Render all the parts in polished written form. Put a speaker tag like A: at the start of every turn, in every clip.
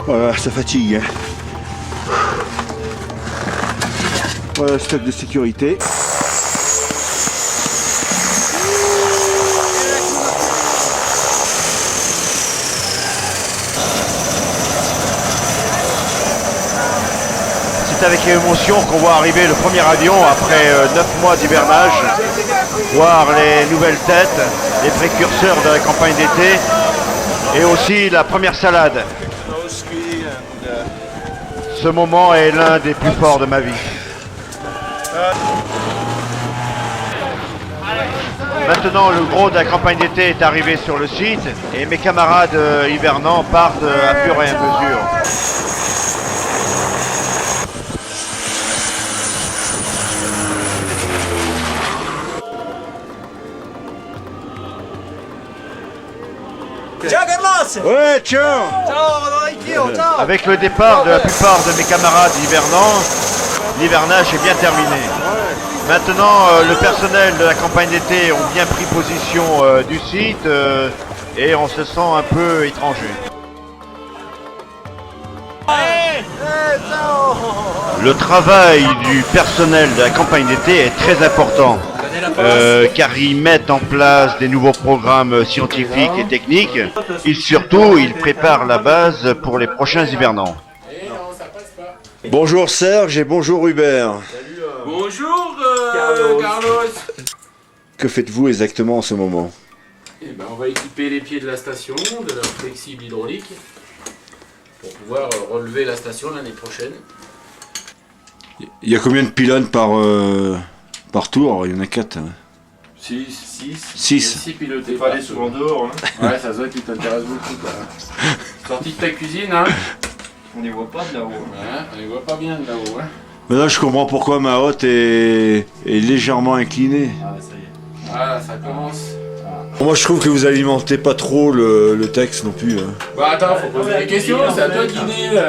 A: Voilà, ça fatigue. Hein. Voilà le stock de sécurité.
B: C'est avec émotion qu'on voit arriver le premier avion après 9 mois d'hivernage, voir les nouvelles têtes, les précurseurs de la campagne d'été et aussi la première salade. Ce moment est l'un des plus forts de ma vie. Maintenant, le gros de la campagne d'été est arrivé sur le site et mes camarades hivernants partent à fur et à mesure.
C: Ciao Carlos!
A: Ouais, ciao!
C: Ciao, vado anch'io, ciao!
B: Avec le départ de la plupart de mes camarades hivernants, l'hivernage est bien terminé. Maintenant, le personnel de la campagne d'été ont bien pris position du site et on se sent un peu étranger. Le travail du personnel de la campagne d'été est très important car ils mettent en place des nouveaux programmes scientifiques et techniques et surtout ils préparent la base pour les prochains hivernants.
A: Bonjour Serge et bonjour Hubert.
D: Bonjour Carlos.
A: Que faites-vous exactement en ce moment?
D: Eh ben, on va équiper les pieds de la station de leur flexible hydraulique pour pouvoir relever la station l'année prochaine.
A: Il y a combien de pylônes par tour? Il y en a 4.
D: 6.
A: 6.
D: Pilotés.
E: Faut aller souvent dehors. Hein.
D: Ouais, ça se voit que tu t'intéresses beaucoup. Quoi. Sorti de ta cuisine, hein?
E: On les voit pas de là-haut.
D: Ouais, on les voit pas bien de là-haut. Hein.
A: Maintenant je comprends pourquoi ma hotte est légèrement inclinée.
E: Ah, ça y est.
D: Voilà, ça commence.
A: Moi je trouve que vous alimentez pas trop le texte non plus. Hein.
D: Bah attends, faut poser des questions, c'est à toi de guider.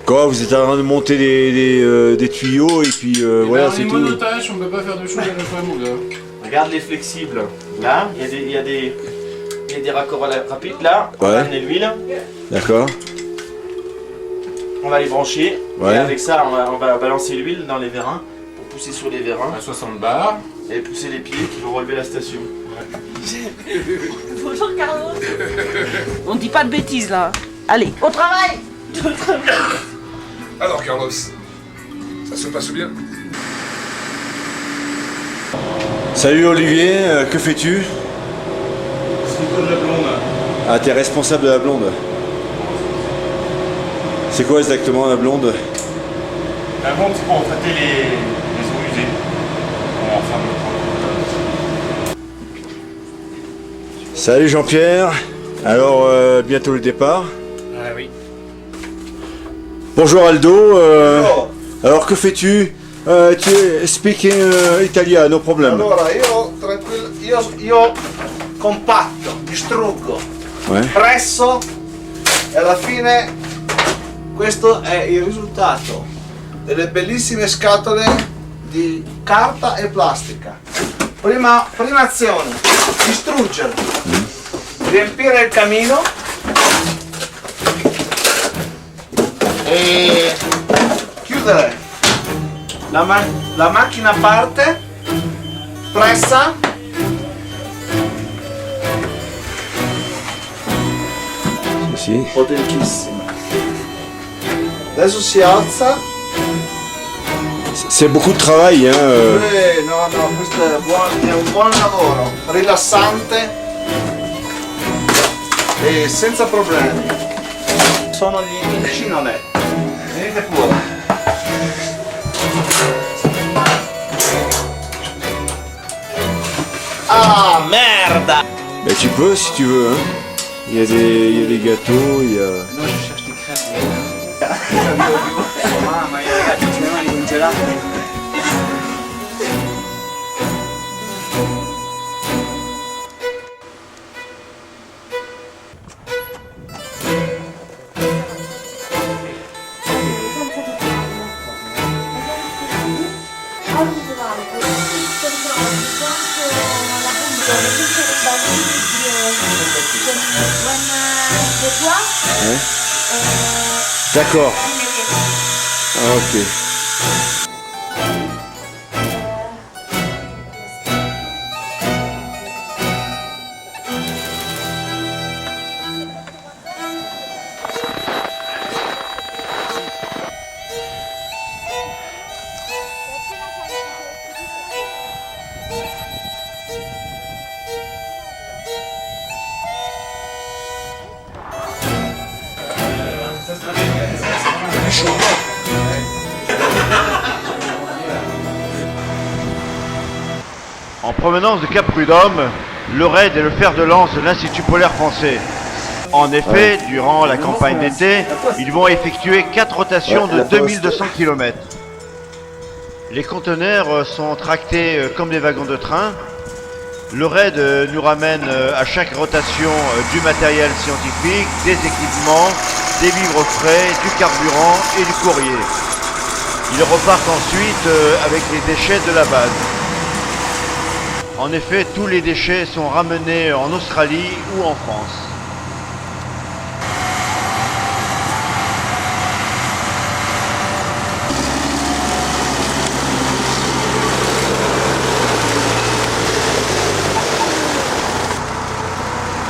A: Quoi, vous êtes en train de monter des tuyaux et puis voilà,
D: on
A: c'est
D: est
A: tout.
D: monotache, on peut pas faire de choses à la fois, mon gars.
E: Regarde les flexibles. Là, il y a des raccords rapides. Là, on
A: Ouais.
E: va amener l'huile.
A: D'accord.
E: On va les brancher.
A: Ouais.
E: Et avec ça, on va balancer l'huile dans les vérins pour pousser sur les vérins
D: À 60 bars.
E: et pousser les pieds qui vont relever la station.
F: Bonjour Carlos. On dit pas de bêtises là. Allez, au travail.
G: Alors Carlos, ça se passe bien?
A: Salut Olivier, que fais-tu?
E: C'est de la blonde.
A: Ah, t'es responsable de la blonde. C'est quoi exactement la blonde?
E: La blonde, c'est pour traiter les eaux usées. Enfin,
A: Salut Jean-Pierre. Alors, bientôt le départ.
D: Ah oui.
A: Bonjour Aldo. Alors, que fais-tu? Tu es speaking italien, no problem.
H: Allora, io compatto, distruggo,
A: Ouais.
H: presso e alla fine questo è il risultato delle bellissime scatole di carta e plastica. Prima azione, distruggere, riempire il camino e chiudere. La macchina parte, pressa,
A: Si.
H: potentissima. Adesso si alza.
A: C'est beaucoup de travail, hein.
H: No, questo è un buon lavoro, rilassante e senza problemi. Sono gli incinole. Venite pure. Ah, merda!
A: Ben, tu peux si tu veux, hein. Il y a des gâteaux, il y a...
H: Non, je cherche des crêpes. Mamma mia, ragazzi, ci sono i congelati.
A: D'accord. Ah, ok.
B: En provenance de Cap Prud'homme, le raid est le fer de lance de l'Institut polaire français. En effet, durant la campagne d'été, ils vont effectuer 4 rotations de 2200 km. Les conteneurs sont tractés comme des wagons de train. Le raid nous ramène à chaque rotation du matériel scientifique, des équipements, des vivres frais, du carburant et du courrier. Ils repartent ensuite avec les déchets de la base. En effet, tous les déchets sont ramenés en Australie ou en France.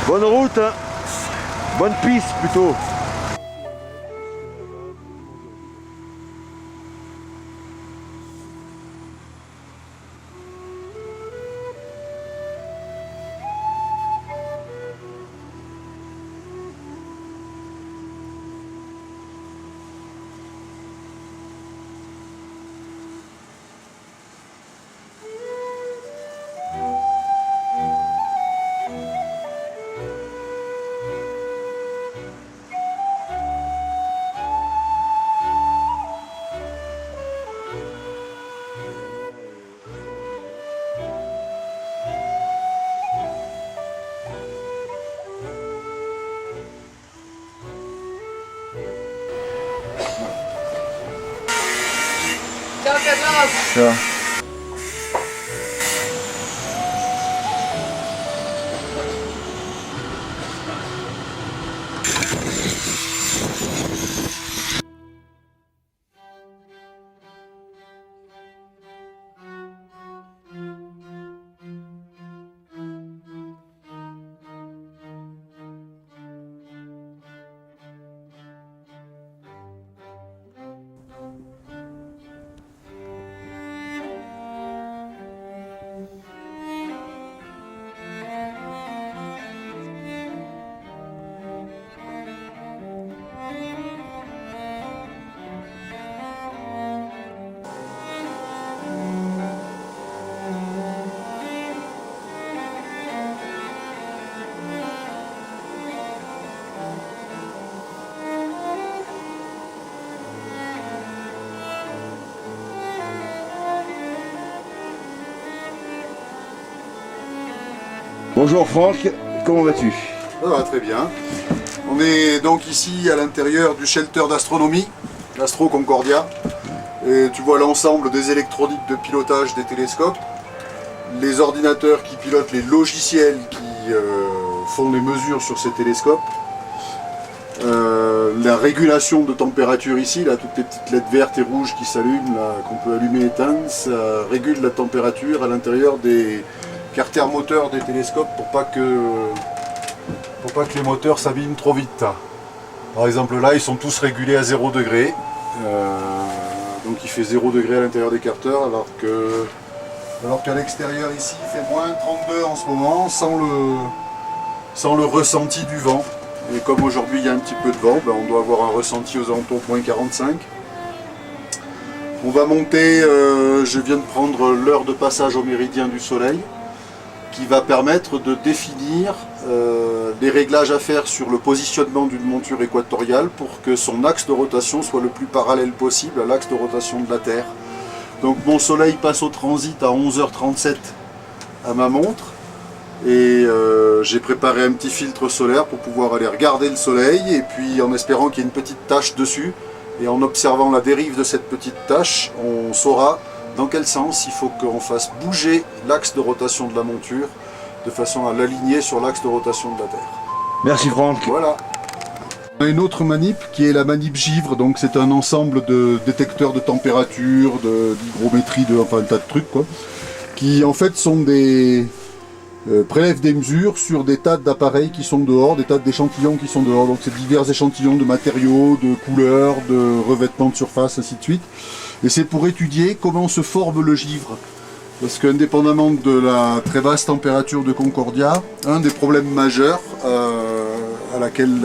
A: Bonne route, hein. Bonne piste plutôt. Ça. Bonjour Franck, comment vas-tu?
I: Ça va très bien. On est donc ici à l'intérieur du shelter d'astronomie, l'Astro Concordia. Et tu vois l'ensemble des électroniques de pilotage des télescopes, les ordinateurs qui pilotent les logiciels qui font les mesures sur ces télescopes, la régulation de température ici, là, toutes les petites LED vertes et rouges qui s'allument, qu'on peut allumer et éteindre, ça régule la température à l'intérieur des carters moteurs des télescopes pour pas que les moteurs s'abîment trop vite. Par exemple là, ils sont tous régulés à 0 degré. Donc il fait 0 degré à l'intérieur des carters, alors qu'à l'extérieur ici il fait moins 32 en ce moment, sans le ressenti du vent. Et comme aujourd'hui il y a un petit peu de vent, on doit avoir un ressenti aux alentours de moins 45. On va monter, je viens de prendre l'heure de passage au méridien du soleil, qui va permettre de définir les réglages à faire sur le positionnement d'une monture équatoriale pour que son axe de rotation soit le plus parallèle possible à l'axe de rotation de la Terre. Donc mon soleil passe au transit à 11h37 à ma montre et j'ai préparé un petit filtre solaire pour pouvoir aller regarder le soleil et puis en espérant qu'il y ait une petite tache dessus et en observant la dérive de cette petite tache, on saura dans quel sens il faut qu'on fasse bouger l'axe de rotation de la monture de façon à l'aligner sur l'axe de rotation de la Terre.
A: Merci Franck.
I: Voilà. On a une autre manip qui est la manip givre, donc c'est un ensemble de détecteurs de température, d'hygrométrie, enfin un tas de trucs quoi, qui en fait sont des prélèvent des mesures sur des tas d'appareils qui sont dehors, des tas d'échantillons qui sont dehors, donc c'est divers échantillons de matériaux, de couleurs, de revêtements de surface, ainsi de suite. Et c'est pour étudier comment se forme le givre. Parce qu'indépendamment de la très basse température de Concordia, un des problèmes majeurs à laquelle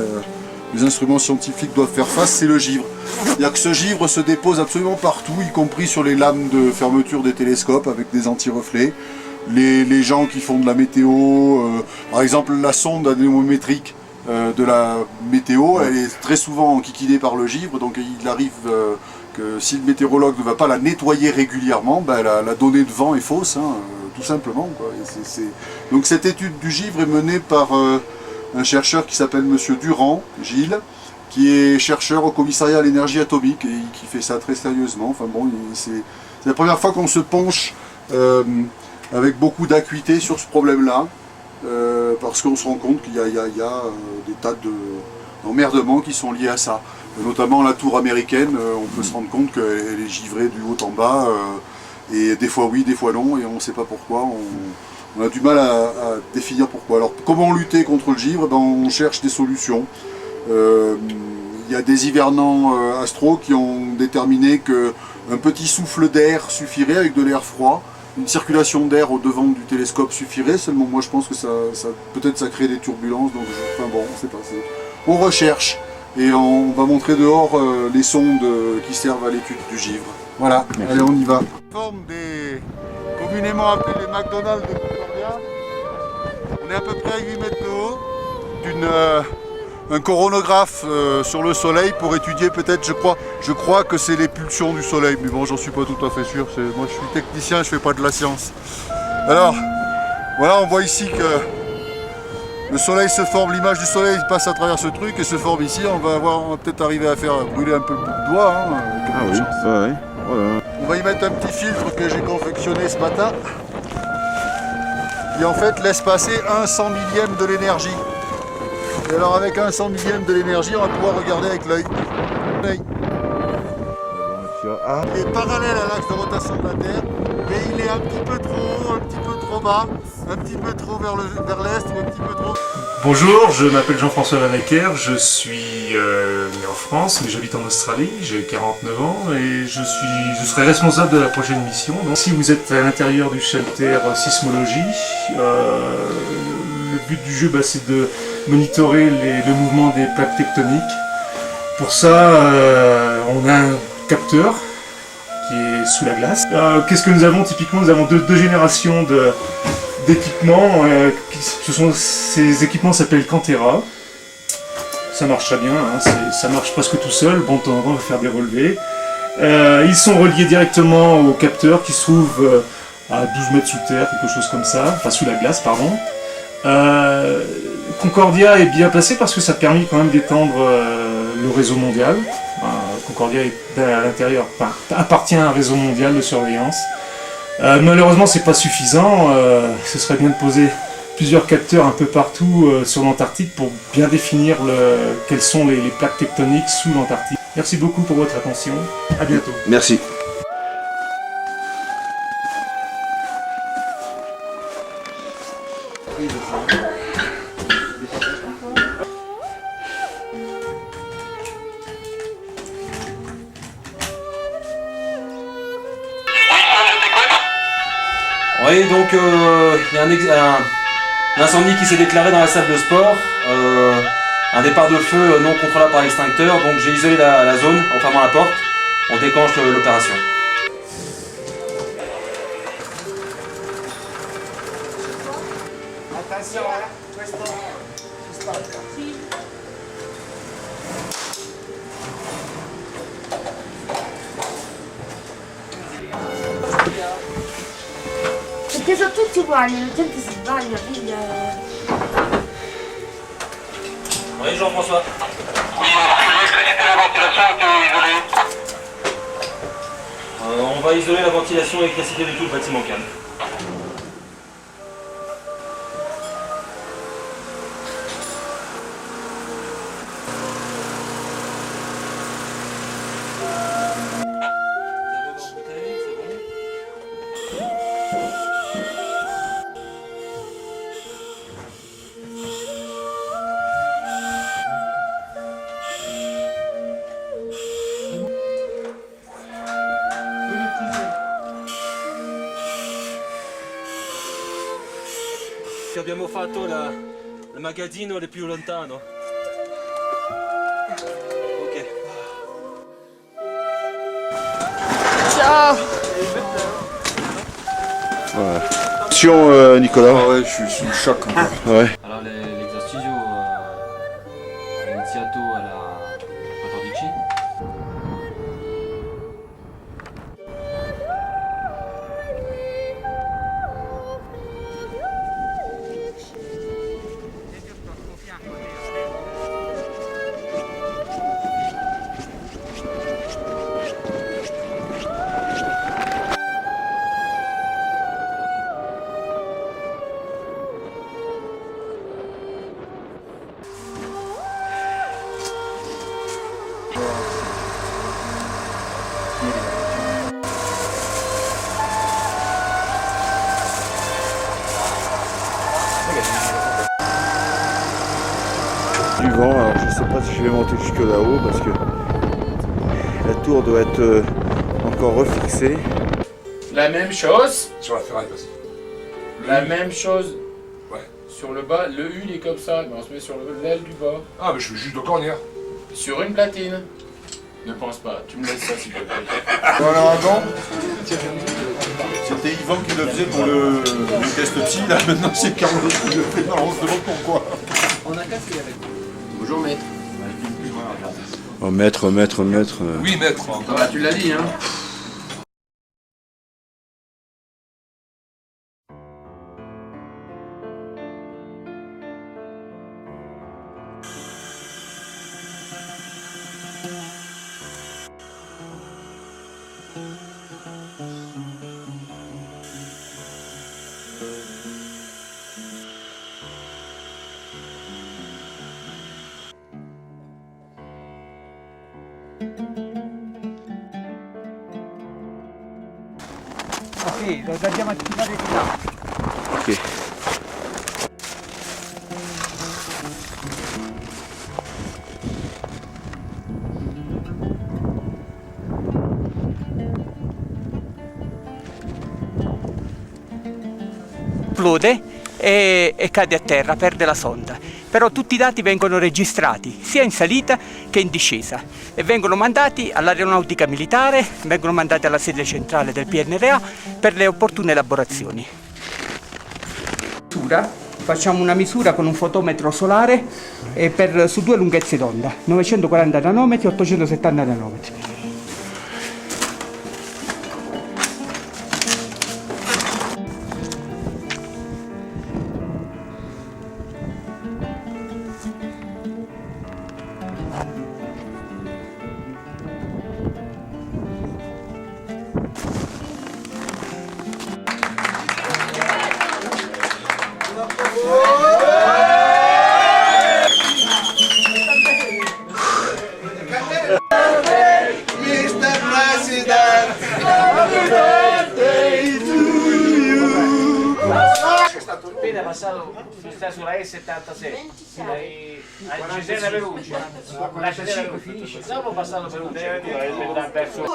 I: les instruments scientifiques doivent faire face, c'est le givre. C'est-à-dire que ce givre se dépose absolument partout, y compris sur les lames de fermeture des télescopes avec des anti-reflets. Les gens qui font de la météo, par exemple la sonde anémométrique de la météo, elle est très souvent enquiquinée par le givre, donc il arrive que si le météorologue ne va pas la nettoyer régulièrement, ben la donnée de vent est fausse, hein, tout simplement, quoi. Donc cette étude du givre est menée par un chercheur qui s'appelle Monsieur Durand, Gilles, qui est chercheur au commissariat à l'énergie atomique et qui fait ça très sérieusement. Enfin bon, c'est la première fois qu'on se penche avec beaucoup d'acuité sur ce problème-là, parce qu'on se rend compte qu'il y a des tas d'emmerdements qui sont liés à ça. Notamment la tour américaine, on peut se rendre compte qu'elle est givrée du haut en bas, et des fois oui, des fois non, et on ne sait pas pourquoi. On a du mal à définir pourquoi. Alors comment lutter contre le givre? Ben, on cherche des solutions. Il y a des hivernants astro qui ont déterminé qu'un petit souffle d'air suffirait avec de l'air froid. Une circulation d'air au devant du télescope suffirait, seulement moi je pense que peut-être ça crée des turbulences, donc enfin bon, on sait pas. On recherche et on va montrer dehors les sondes qui servent à l'étude du givre. Voilà, allez on y va. Forme des communément appelés les McDonald's de Concordia. On est à peu près à 8 mètres de haut, un coronographe sur le soleil pour étudier peut-être, je crois que c'est les pulsions du soleil, mais bon j'en suis pas tout à fait sûr, moi je suis technicien, je fais pas de la science. Alors, voilà, on voit ici que le soleil se forme, l'image du soleil passe à travers ce truc et se forme ici, on va peut-être arriver à faire brûler un peu le bout de doigt. Hein,
A: Ah oui, ouais, voilà.
I: On va y mettre un petit filtre que j'ai confectionné ce matin, qui en fait laisse passer 1/100 millième de l'énergie. Et alors avec 1/100 millième de l'énergie, on va pouvoir regarder avec l'œil. Il est parallèle à l'axe de rotation de la Terre, mais il est un petit peu trop haut, un petit peu trop bas, un petit peu trop vers l'est ou un petit peu trop...
J: Bonjour, je m'appelle Jean-François Vanecker, je suis né en France, mais j'habite en Australie, j'ai 49 ans et je serai responsable de la prochaine mission. Donc, si vous êtes à l'intérieur du shelter sismologie, le but du jeu c'est de monitorer le mouvement des plaques tectoniques. Pour ça, on a un capteur qui est sous la glace. Qu'est-ce que nous avons typiquement? Nous avons deux générations d'équipements. Ces équipements s'appellent Cantera. Ça marche très bien, hein, ça marche presque tout seul. Bon, de temps en temps, on va faire des relevés. Ils sont reliés directement au capteur qui se trouve à 12 mètres sous terre, quelque chose comme ça. Enfin, sous la glace, pardon. Concordia est bien placé parce que ça a permis quand même d'étendre le réseau mondial. Concordia est à l'intérieur, appartient à un réseau mondial de surveillance. Malheureusement, c'est pas suffisant. Ce serait bien de poser plusieurs capteurs un peu partout sur l'Antarctique pour bien définir quelles sont les plaques tectoniques sous l'Antarctique. Merci beaucoup pour votre attention. À bientôt.
A: Merci.
E: Oui, donc il y a un incendie qui s'est déclaré dans la salle de sport, un départ de feu non contrôlable par l'extincteur, donc j'ai isolé la zone en fermant la porte, on déclenche l'opération.
C: Attention, questo spacca.
K: Perché sono tutti uguali, la gente si sbaglia, quindi...
E: Oui, Jean-François. On va isoler la ventilation et l'électricité de tout le bâtiment calme. abbiamo fatto il magazzino il più lontano. Ok.
F: Ciao.
A: Voilà. Attention Nicolas.
I: Ah ouais, je suis sous le choc encore.
A: Ouais.
E: Allora l'esercizio è iniziato alla 14.
A: Du vent, alors je sais pas si je vais monter jusque là-haut parce que la tour doit être encore refixée.
D: La même chose.
G: Sur la ferraille, vas-y.
D: La même chose.
G: Ouais.
D: Sur le bas, le U il est comme ça, mais on se met sur l'aile du bas.
G: Ah, mais je fais juste de cornière.
D: Sur une platine. Ne pense pas, tu me laisses ça s'il te plaît.
I: Voilà, avant, c'était Yvan qui le faisait pour le test petit, là maintenant c'est Carlos qui le fait. Alors on se demande pourquoi.
D: Bonjour maître.
A: Oh maître.
G: Oui, maître.
D: Ça va, tu l'as dit hein.
H: Sì, lo dobbiamo attivare di là.
A: Ok.
H: Esplode e cade a terra, perde la sonda. Però tutti i dati vengono registrati sia in salita che in discesa e vengono mandati all'aeronautica militare, vengono mandati alla sede centrale del PNRA per le opportune elaborazioni. Facciamo una misura con un fotometro solare su 2 lunghezze d'onda, 940 nanometri e 870 nanometri.
C: Appena passato sta sulla E76 ci sei la Perugia la C5 finisce dopo passato Perugia verso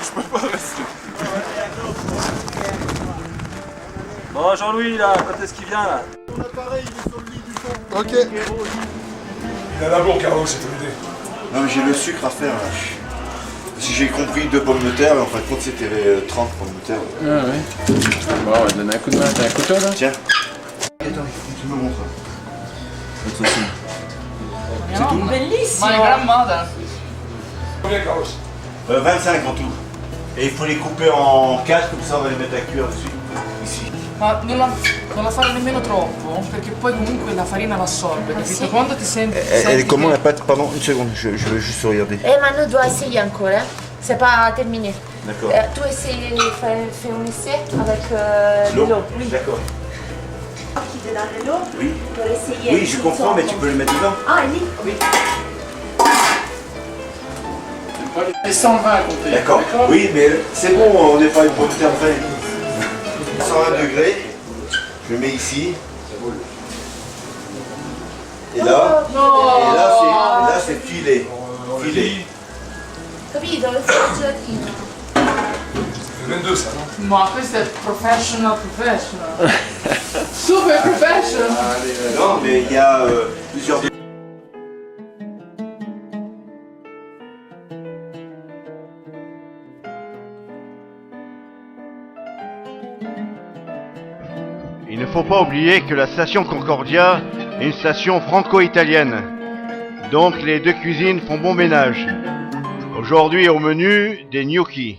G: Je peux pas rester.
E: Bon Jean-Louis là, quand est-ce qu'il vient là?
I: Mon appareil il est sur le lit du fond.
G: Ok. Il a la bourre, Carlos, c'est ton idée.
A: Non mais j'ai le sucre à faire là. Si j'ai compris 2 pommes de terre, mais en fin de compte c'était 30 pommes de terre.
D: Ah ouais. Bon, on va te donner un coup de main, t'as un couteau là?
A: Tiens. Attends, tu me montres.
F: C'est tout. Bellissimo.
G: Combien, Carlos?
A: 25 en tout. Et il faut les couper en 4, comme ça on va les mettre à cuire dessus. Ici.
L: Ma non la fare nemmeno troppo, perché poi comunque la farina l'assorbe, capito?
K: Sì.
L: Quando ti senti...
A: Elle est comment la pâte? Pardon, une seconde, je veux juste regarder.
K: Manu doit essayer encore, hein. C'est pas terminé.
A: D'accord.
K: Tu essaies, fais un essai avec l'eau. Oui.
A: D'accord.
K: Qui te donne l'eau
A: Oui.
K: pour essayer.
A: Oui, je comprends, mais tu peux le mettre dedans.
K: Ah, oui.
D: Oui. C'est 120 à compter.
A: D'accord. Oui, mais c'est bon, on n'est pas une pomme de terre près. 120 degrés. Je le mets ici. Et là,
L: No!
A: c'est filet. Filet.
K: Capito? Le gelatino.
G: Le 22 ça, non?
L: Ma questo è professional. Super professional!
A: Non, mais il y a plusieurs...
B: Il ne faut pas oublier que la station Concordia est une station franco-italienne. Donc les deux cuisines font bon ménage. Aujourd'hui au menu, des gnocchis.